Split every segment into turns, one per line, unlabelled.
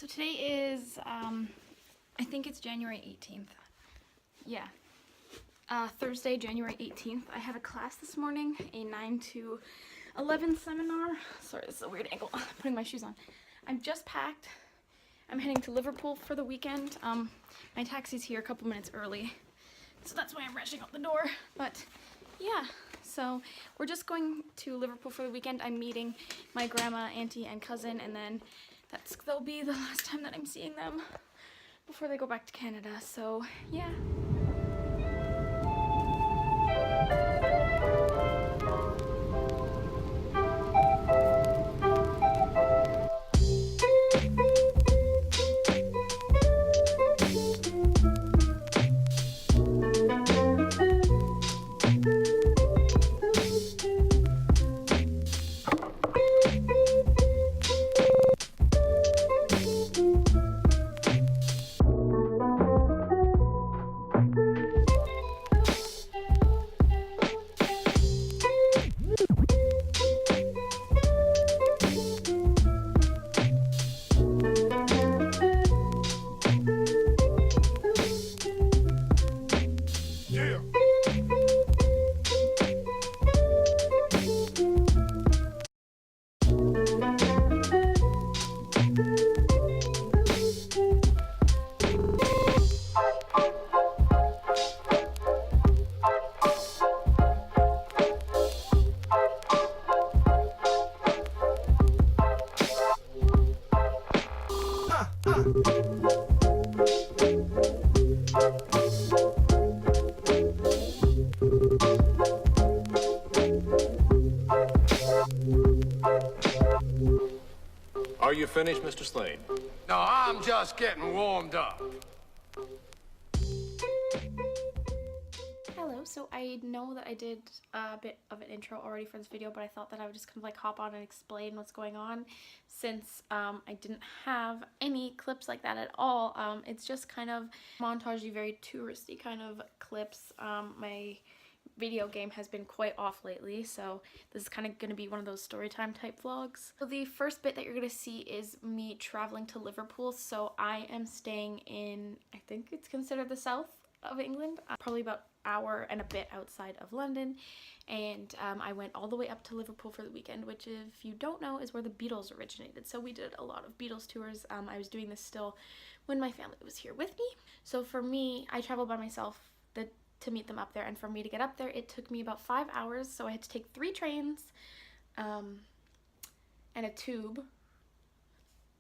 So today is, I think it's January 18th. Yeah. Thursday, January 18th. I have a class this morning, a 9 to 11 seminar. Sorry, this is a weird angle. I'm putting my shoes on. I'm just packed. I'm heading to Liverpool for the weekend. My taxi's here a couple minutes early, so that's why I'm rushing out the door. But yeah, so we're just going to Liverpool for the weekend. I'm meeting my grandma, auntie, and cousin, and then that'll be the last time that I'm seeing them before they go back to Canada. So yeah.
Are you finished, Mr. Slade?
No, I'm just getting warmed up.
Hello, so I know that I did a bit of an intro already for this video, but I thought that I would just kind of like hop on and explain what's going on since I didn't have any clips like that at all. It's just kind of montagey, very touristy kind of clips. My video game has been quite off lately, so this is kind of going to be one of those story time type vlogs. So the first bit that you're going to see is me traveling to Liverpool. So I am staying in, I think it's considered the south of England, probably about an hour and a bit outside of London, and I went all the way up to Liverpool for the weekend, which if you don't know is where the Beatles originated. So we did a lot of Beatles tours. I was doing this still when my family was here with me. So for me, I traveled by myself to meet them up there, and for me to get up there it took me about 5 hours, so I had to take 3 trains and a tube,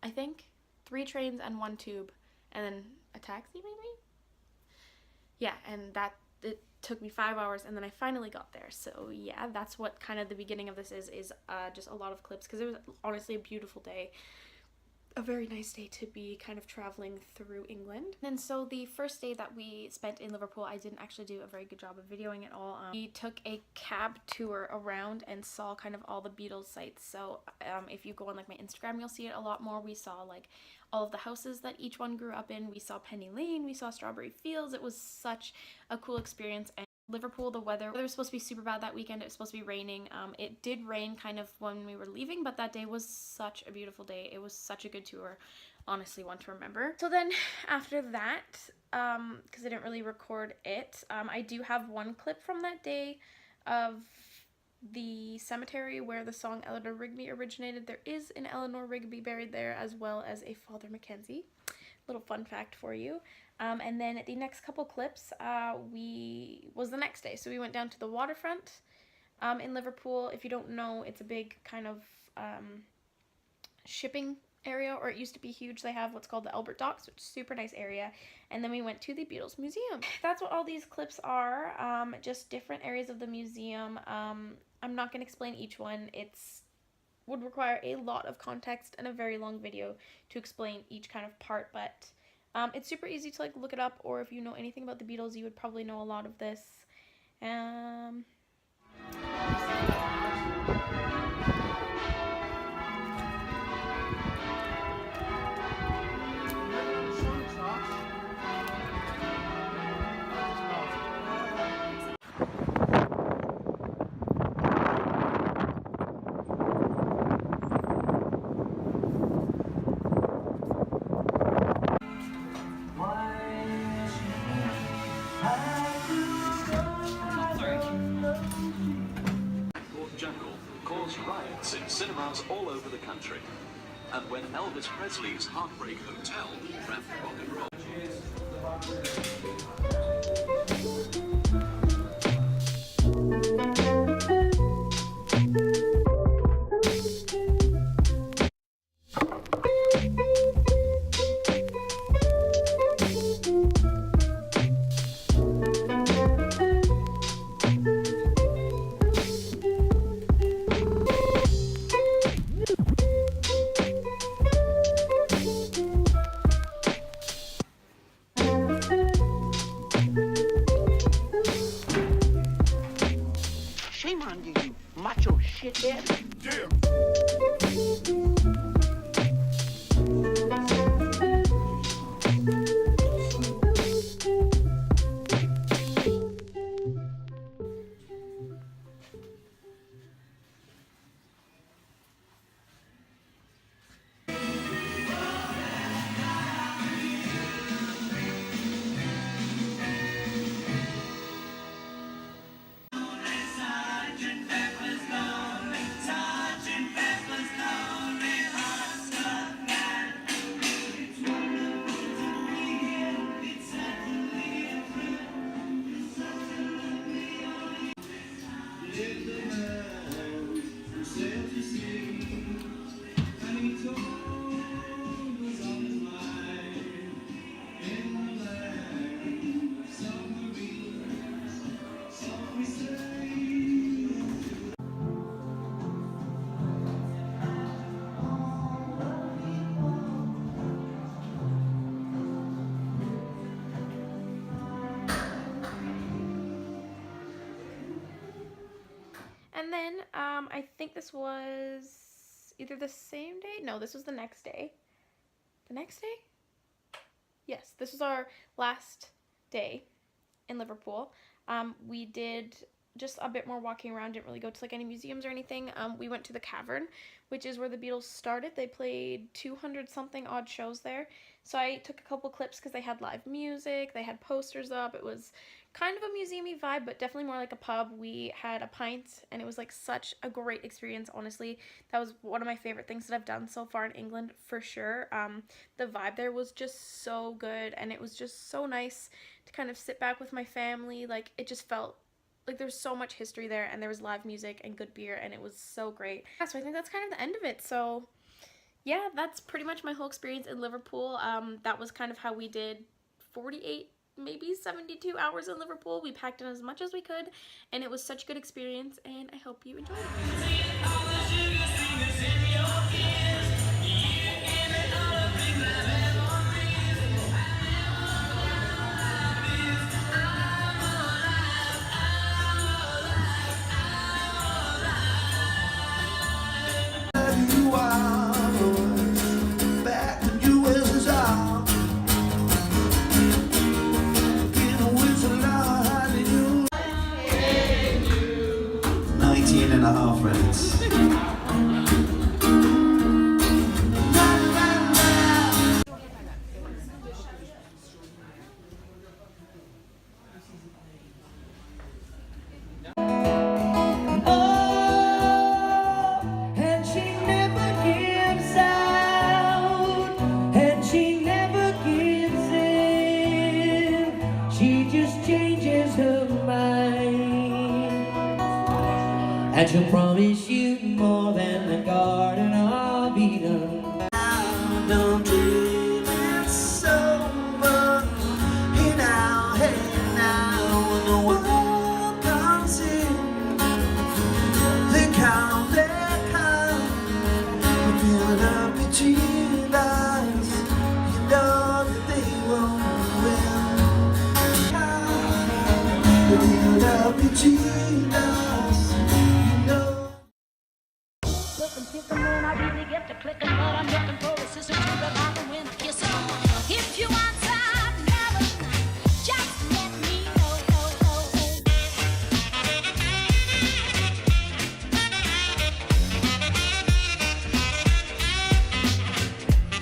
I think 3 trains and 1 tube, and then a taxi maybe. Yeah, and that it took me 5 hours, and then I finally got there. So yeah, that's what kind of the beginning of this is just a lot of clips, because it was honestly a beautiful day. A very nice day to be kind of traveling through England. And so the first day that we spent in Liverpool, I didn't actually do a very good job of videoing it all. We took a cab tour around and saw kind of all the Beatles sites. So if you go on like my Instagram, you'll see it a lot more. We saw like all of the houses that each one grew up in. We saw Penny Lane, we saw Strawberry Fields. It was such a cool experience. And Liverpool, the weather was supposed to be super bad that weekend. It was supposed to be raining. It did rain kind of when we were leaving, but that day was such a beautiful day. It was such a good tour, honestly, one to remember. So then after that, because I didn't really record it, I do have one clip from that day of the cemetery where the song Eleanor Rigby originated. There is an Eleanor Rigby buried there, as well as a Father Mackenzie. Little fun fact for you. And then the next couple clips was the next day. So we went down to the waterfront in Liverpool. If you don't know, it's a big kind of shipping area, or it used to be huge. They have what's called the Albert Docks, which is a super nice area. And then we went to the Beatles Museum. That's what all these clips are, just different areas of the museum. I'm not going to explain each one. Would require a lot of context and a very long video to explain each kind of part, but it's super easy to like look it up, or if you know anything about the Beatles, you would probably know a lot of this.
country. And when Elvis Presley's Heartbreak Hotel rapped rock and roll.
Shame on you, you macho shithead.
And then I think this was either the same day. No, this was the next day. The next day? Yes, this was our last day in Liverpool. We did just a bit more walking around, didn't really go to like any museums or anything. We went to the Cavern, which is where the Beatles started. They played 200 something odd shows there. So I took a couple clips because they had live music, they had posters up. It was kind of a museum-y vibe, but definitely more like a pub. We had a pint and it was like such a great experience, honestly. That was one of my favorite things that I've done so far in England for sure. The vibe there was just so good and it was just so nice to kind of sit back with my family. Like it just felt like there's so much history there and there was live music and good beer and it was so great. Yeah, so I think that's kind of the end of it. So yeah, that's pretty much my whole experience in Liverpool. That was kind of how we did 48 maybe 72 hours in Liverpool. We packed in as much as we could and it was such a good experience and I hope you enjoyed
And a half minutes.
And she never gives out, and she never gives in. She just changes her mind, and she'll promise you more than the Garden of Eden.
Don't dream it's over. Hey now, when the world comes in, they come, we build up between us. You know that they won't win. We build up between